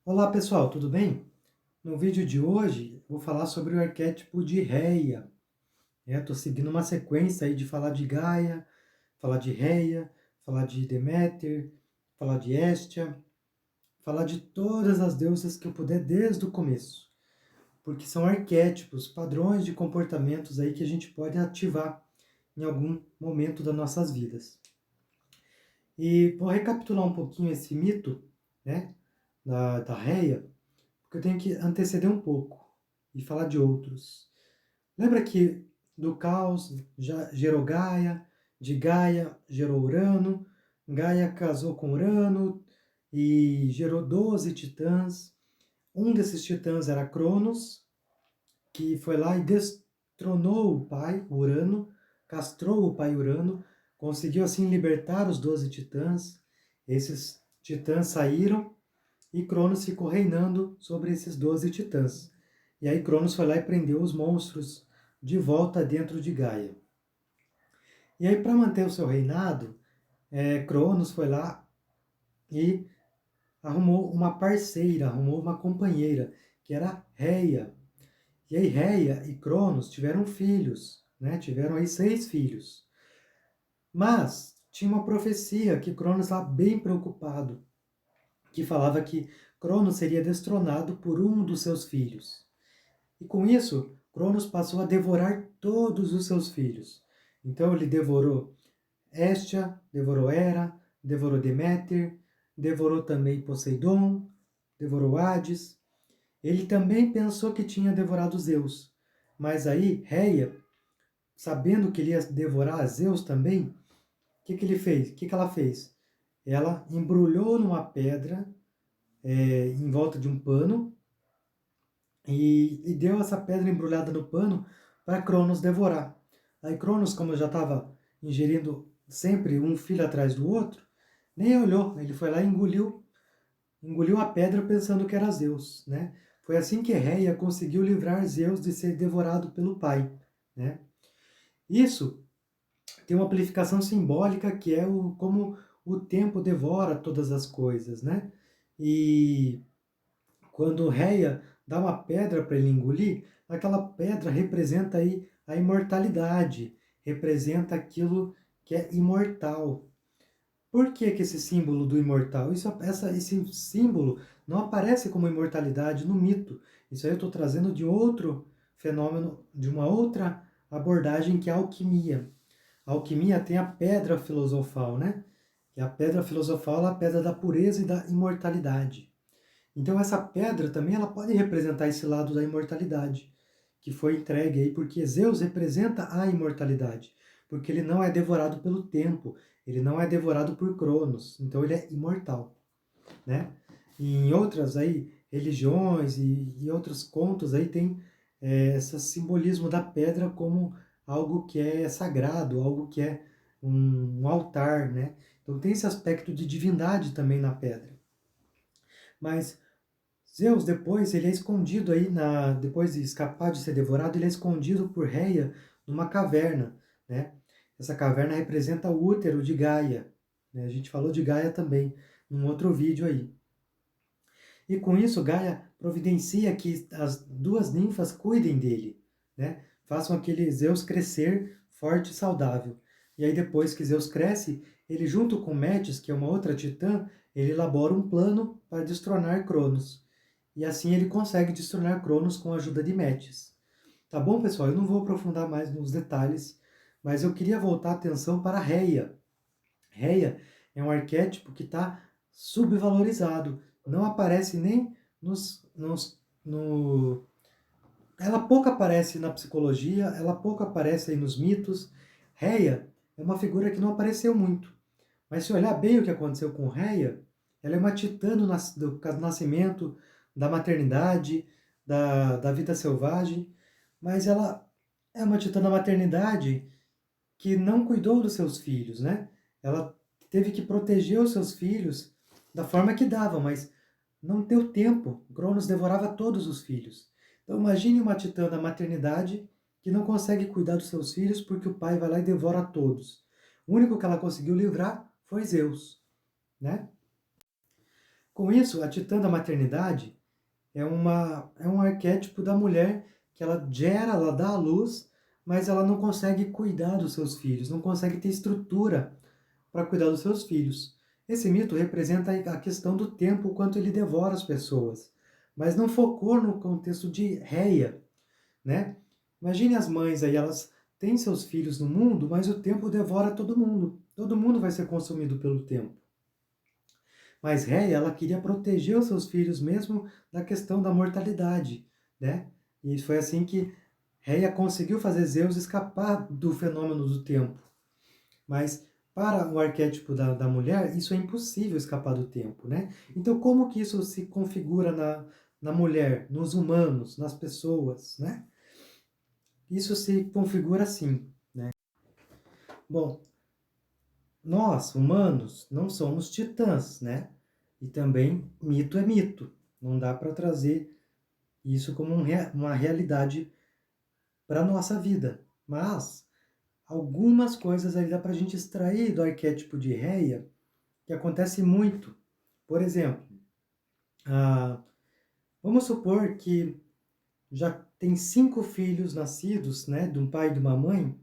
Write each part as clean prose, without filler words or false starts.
Olá pessoal, tudo bem? No vídeo de hoje vou falar sobre o arquétipo de Reia. Estou seguindo uma sequência aí de falar de Gaia, falar de Reia, falar de Deméter, falar de Hestia, falar de todas as deusas que eu puder desde o começo. Porque são arquétipos, padrões de comportamentos aí que a gente pode ativar em algum momento das nossas vidas. E vou recapitular um pouquinho esse mito, né, da Reia, porque eu tenho que anteceder um pouco e falar de outros. Lembra que do caos já gerou Gaia, de Gaia gerou Urano, Gaia casou com Urano e gerou 12 titãs. Um desses titãs era Cronos, que foi lá e destronou o pai, Urano, castrou o pai Urano, conseguiu assim libertar os 12 titãs. Esses titãs saíram e Cronos ficou reinando sobre esses 12 titãs. E aí Cronos foi lá e prendeu os monstros de volta dentro de Gaia. E aí, para manter o seu reinado, Cronos foi lá e arrumou uma parceira, arrumou uma companheira, que era Reia. E aí Reia e Cronos tiveram filhos, né? Tiveram aí 6 filhos. Mas tinha uma profecia que Cronos estava bem preocupado, que falava que Cronos seria destronado por um dos seus filhos. E com isso, Cronos passou a devorar todos os seus filhos. Então ele devorou Hestia, devorou Hera, devorou Deméter, devorou também Poseidon, devorou Hades. Ele também pensou que tinha devorado Zeus. Mas aí, Reia, sabendo que ele ia devorar Zeus também, que ele fez? O que ela fez? Ela embrulhou numa pedra em volta de um pano e deu essa pedra embrulhada no pano para Cronos devorar. Aí Cronos, como já estava ingerindo sempre um filho atrás do outro, nem olhou, ele foi lá e engoliu a pedra pensando que era Zeus, né? Foi assim que Reia conseguiu livrar Zeus de ser devorado pelo pai, né? Isso tem uma amplificação simbólica que é como o tempo devora todas as coisas, né? E quando Reia dá uma pedra para ele engolir, aquela pedra representa aí a imortalidade, representa aquilo que é imortal. Por que, que esse símbolo do imortal? Esse símbolo não aparece como imortalidade no mito. Isso aí eu estou trazendo de outro fenômeno, de uma outra abordagem que é a alquimia. A alquimia tem a pedra filosofal, né? E a pedra filosofal é a pedra da pureza e da imortalidade. Então essa pedra também ela pode representar esse lado da imortalidade, que foi entregue aí, porque Zeus representa a imortalidade, porque ele não é devorado pelo tempo, ele não é devorado por Cronos, então ele é imortal, né? E em outras aí religiões e outros contos aí tem esse simbolismo da pedra como algo que é sagrado, algo que é um altar, né? Então tem esse aspecto de divindade também na pedra. Mas Zeus depois ele é escondido aí depois de escapar de ser devorado, ele é escondido por Reia numa caverna, né? Essa caverna representa o útero de Gaia, né? A gente falou de Gaia também num outro vídeo aí. E com isso Gaia providencia que as duas ninfas cuidem dele, né? Façam aquele Zeus crescer forte e saudável. E aí depois que Zeus cresce, ele junto com Metis, que é uma outra titã, ele elabora um plano para destronar Cronos. E assim ele consegue destronar Cronos com a ajuda de Metis. Tá bom, pessoal? Eu não vou aprofundar mais nos detalhes, mas eu queria voltar a atenção para Reia. Reia é um arquétipo que está subvalorizado. Não aparece nem no... Ela pouco aparece na psicologia, ela pouco aparece aí nos mitos. Reia é uma figura que não apareceu muito. Mas se olhar bem o que aconteceu com Reia, ela é uma titã do nascimento, da maternidade, da vida selvagem, mas ela é uma titã da maternidade que não cuidou dos seus filhos, né? Ela teve que proteger os seus filhos da forma que dava, mas não deu tempo. Cronos devorava todos os filhos. Então imagine uma titã da maternidade que não consegue cuidar dos seus filhos porque o pai vai lá e devora todos. O único que ela conseguiu livrar foi Zeus, né? Com isso, a titã da maternidade é um arquétipo da mulher que ela gera, ela dá à luz, mas ela não consegue cuidar dos seus filhos, não consegue ter estrutura para cuidar dos seus filhos. Esse mito representa a questão do tempo, o quanto ele devora as pessoas, mas não focou no contexto de Reia, né? Imagine as mães aí, elas têm seus filhos no mundo, mas o tempo devora todo mundo. Todo mundo vai ser consumido pelo tempo. Mas Reia, ela queria proteger os seus filhos mesmo da questão da mortalidade, né? E foi assim que Reia conseguiu fazer Zeus escapar do fenômeno do tempo. Mas para o arquétipo da mulher, isso é impossível escapar do tempo, né? Então, como que isso se configura na mulher, nos humanos, nas pessoas, né? Isso se configura assim, né? Bom, nós, humanos, não somos titãs, né? E também mito é mito. Não dá para trazer isso como uma realidade para a nossa vida. Mas algumas coisas aí dá para a gente extrair do arquétipo de Reia, que acontece muito. Por exemplo, ah, vamos supor que já tem 5 filhos nascidos, né, de um pai e de uma mãe,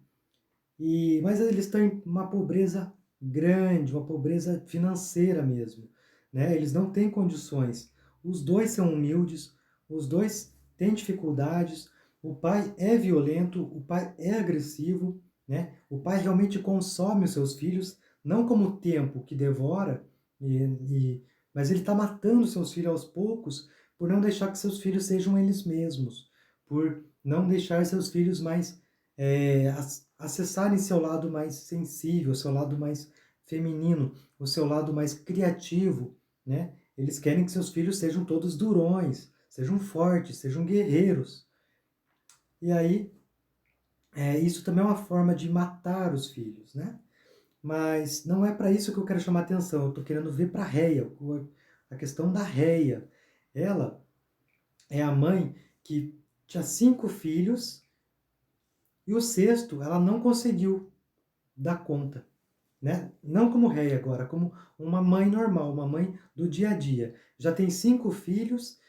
mas eles estão em uma pobreza grande, uma pobreza financeira mesmo, né? Eles não têm condições. Os dois são humildes, os dois têm dificuldades. O pai é violento, o pai é agressivo, né? O pai realmente consome os seus filhos, não como tempo que devora, e, mas ele está matando seus filhos aos poucos por não deixar que seus filhos sejam eles mesmos, por não deixar seus filhos mais acessarem seu lado mais sensível, seu lado mais feminino, o seu lado mais criativo, né? Eles querem que seus filhos sejam todos durões, sejam fortes, sejam guerreiros. E aí, isso também é uma forma de matar os filhos, né? Mas não é para isso que eu quero chamar atenção. Eu estou querendo ver para a Reia, a questão da Reia. Ela é a mãe que tinha 5 filhos e o sexto ela não conseguiu dar conta, né? Não como rei agora, como uma mãe normal, uma mãe do dia a dia. Já tem 5 filhos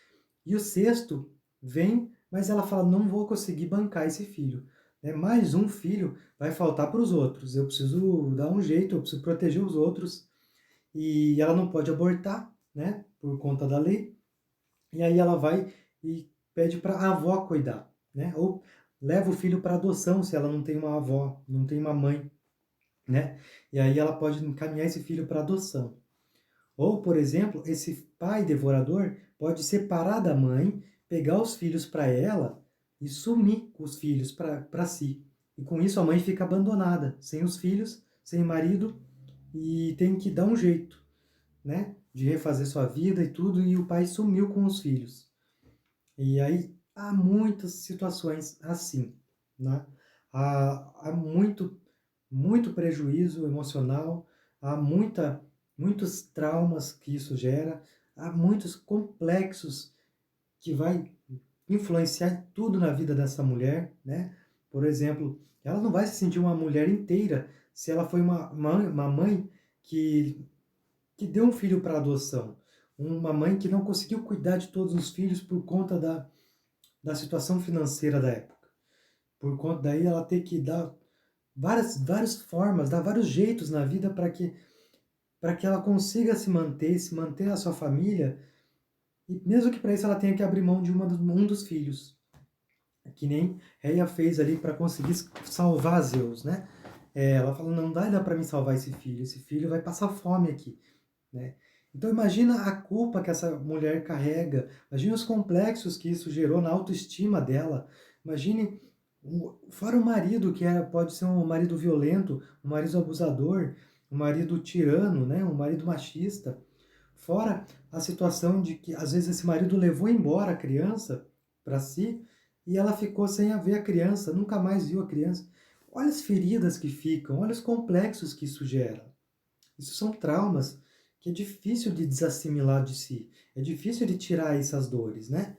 e o sexto vem, mas ela fala, não vou conseguir bancar esse filho. Né? Mais um filho vai faltar para os outros. Eu preciso dar um jeito, eu preciso proteger os outros. E ela não pode abortar, né? Por conta da lei. E aí ela vai e pede para a avó cuidar, né? Ou leva o filho para adoção se ela não tem uma avó, não tem uma mãe, né? E aí ela pode encaminhar esse filho para adoção. Ou, por exemplo, esse pai devorador pode separar da mãe, pegar os filhos para ela e sumir com os filhos para si. E com isso a mãe fica abandonada, sem os filhos, sem o marido, e tem que dar um jeito, né? De refazer sua vida e tudo, e o pai sumiu com os filhos. E aí há muitas situações assim, né? Há muito prejuízo emocional, há muitos traumas que isso gera, há muitos complexos que vai influenciar tudo na vida dessa mulher, né? Por exemplo, ela não vai se sentir uma mulher inteira se ela foi uma mãe que deu um filho para adoção, uma mãe que não conseguiu cuidar de todos os filhos por conta da situação financeira da época. Por conta daí ela ter que dar várias formas, dar vários jeitos na vida para que ela consiga se manter a sua família, e mesmo que para isso ela tenha que abrir mão de um dos filhos, que nem Reia fez ali para conseguir salvar Zeus, né? Ela falou, não dá para mim salvar esse filho vai passar fome aqui, né? Então imagina a culpa que essa mulher carrega, imagina os complexos que isso gerou na autoestima dela, imagine fora o marido que pode ser um marido violento, um marido abusador, um marido tirano, né? Um marido machista, fora a situação de que às vezes esse marido levou embora a criança para si e ela ficou sem ver a criança, nunca mais viu a criança. Olha as feridas que ficam, olha os complexos que isso gera. Isso são traumas que é difícil de desassimilar de si, é difícil de tirar essas dores, né?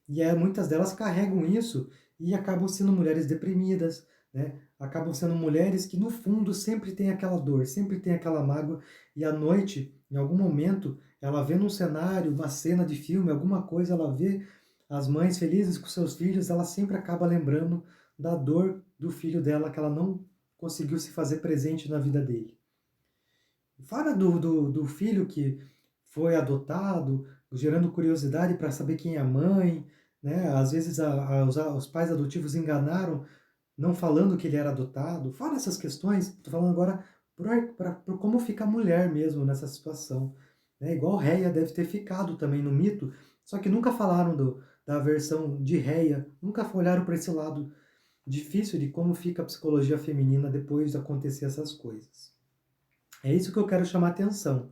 E muitas delas carregam isso e acabam sendo mulheres deprimidas, né? Acabam sendo mulheres que no fundo sempre têm aquela dor, sempre têm aquela mágoa e à noite, em algum momento, ela vê num cenário, uma cena de filme, alguma coisa, ela vê as mães felizes com seus filhos, ela sempre acaba lembrando da dor do filho dela, que ela não conseguiu se fazer presente na vida dele. Fora do filho que foi adotado, gerando curiosidade para saber quem é a mãe, né? Às vezes os pais adotivos enganaram, não falando que ele era adotado. Fora essas questões, estou falando agora por como fica a mulher mesmo nessa situação. Né? Igual Réia deve ter ficado também no mito, só que nunca falaram da versão de Réia, nunca olharam para esse lado difícil de como fica a psicologia feminina depois de acontecer essas coisas. É isso que eu quero chamar atenção.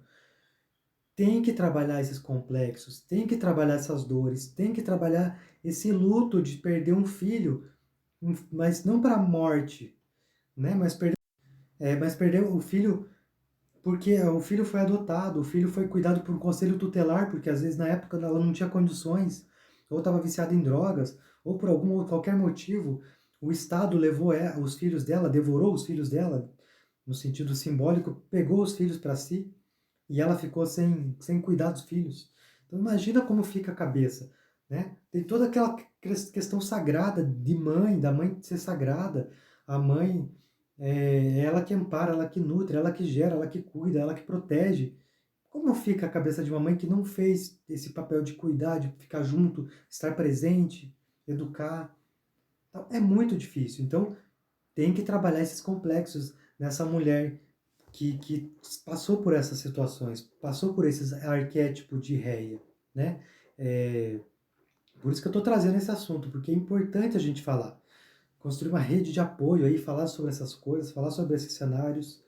Tem que trabalhar esses complexos, tem que trabalhar essas dores, tem que trabalhar esse luto de perder um filho, mas não para a morte, né? Mas perder o filho porque o filho foi adotado, o filho foi cuidado por um conselho tutelar, porque às vezes na época ela não tinha condições, ou estava viciada em drogas, ou por algum ou qualquer motivo, o Estado levou os filhos dela, devorou os filhos dela, no sentido simbólico, pegou os filhos para si, e ela ficou sem cuidar dos filhos. Então imagina como fica a cabeça, né? Tem toda aquela questão sagrada de mãe, da mãe ser sagrada, a mãe ela que ampara, ela que nutre, ela que gera, ela que cuida, ela que protege. Como fica a cabeça de uma mãe que não fez esse papel de cuidar, de ficar junto, estar presente, educar? Então, é muito difícil. Então, tem que trabalhar esses complexos nessa mulher que passou por essas situações, passou por esses arquétipos de réia, né? É, por isso que eu estou trazendo esse assunto, porque é importante a gente falar. Construir uma rede de apoio aí, falar sobre essas coisas, falar sobre esses cenários,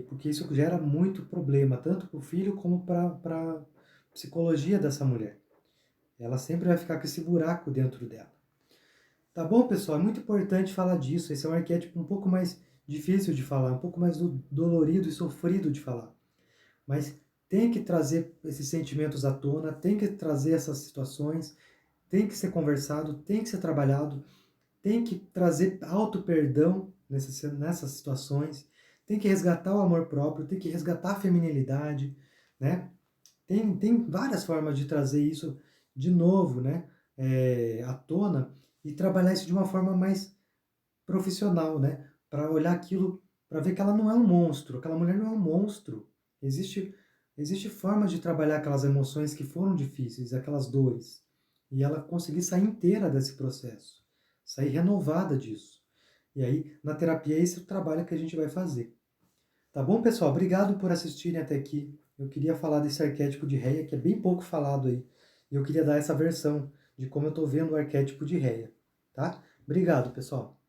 porque isso gera muito problema, tanto para o filho como para a psicologia dessa mulher. Ela sempre vai ficar com esse buraco dentro dela. Tá bom, pessoal? É muito importante falar disso. Esse é um arquétipo um pouco mais difícil de falar, um pouco mais dolorido e sofrido de falar. Mas tem que trazer esses sentimentos à tona, tem que trazer essas situações, tem que ser conversado, tem que ser trabalhado, tem que trazer auto-perdão nessas situações, tem que resgatar o amor próprio, tem que resgatar a feminilidade, né? Tem várias formas de trazer isso de novo, né? À tona e trabalhar isso de uma forma mais profissional, né? Para olhar aquilo, para ver que ela não é um monstro, aquela mulher não é um monstro. Existe formas de trabalhar aquelas emoções que foram difíceis, aquelas dores, e ela conseguir sair inteira desse processo, sair renovada disso. E aí, na terapia, esse é o trabalho que a gente vai fazer. Tá bom, pessoal? Obrigado por assistirem até aqui. Eu queria falar desse arquétipo de Réia, que é bem pouco falado aí. E eu queria dar essa versão de como eu estou vendo o arquétipo de Réia, tá? Obrigado, pessoal.